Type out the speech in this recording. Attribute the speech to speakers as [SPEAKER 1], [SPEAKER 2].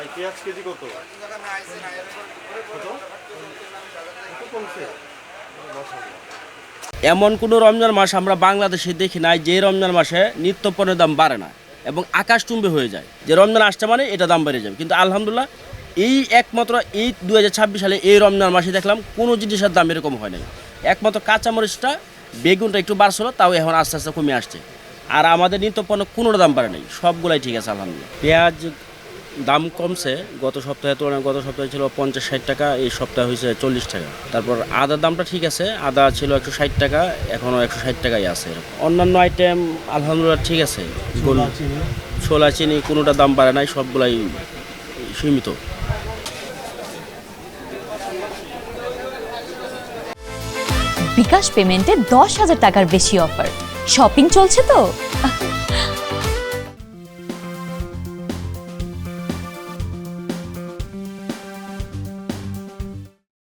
[SPEAKER 1] ভাই পেঁয়াজ কেজি কত? কত? কত কমছে?
[SPEAKER 2] এমন কোনো রমজান মাস আমরা বাংলাদেশে দেখি নাই যে রমজান মাসে নিত্য পণ্যের দাম বাড়ে না এবং আকাশচুম্বী হয়ে যায়, যে রমজান আসতে মানে এটা দাম বেড়ে যাবে। কিন্তু আলহামদুলিল্লাহ এই একমাত্র এই 2026 সালে এই রমজান মাসে দেখলাম কোনো জিনিসের দাম এরকম হয় নাই। একমাত্র কাঁচামরিচটা বেগুনটা একটু বাড়ছিল, তাও এখন আস্তে আস্তে কমে আসছে। আর আমাদের নিত্য পণ্য কোনোটা দাম বাড়ে নাই, সবগুলাই ঠিক আছে আলহামদুলিল্লাহ। পেঁয়াজ দাম কমছে, গত সপ্তাহে তুলনায় গত সপ্তাহে ছিল 50-60 টাকা, এই সপ্তাহে হয়েছে 40 টাকা। তারপর আদার দামটা ঠিক আছে, আদা ছিল 160 টাকা, এখনও 160 টাকাই আছে। অন্যান্য আইটেম আলহামদুলিল্লাহ ঠিক আছে, ছোলা চিনি কোনোটা দাম বাড়ে নাই, সবগুলাই সীমিত।
[SPEAKER 3] বিকাশ পেমেন্টে 10,000 টাকার বেশি অফার, শপিং চলছে তো।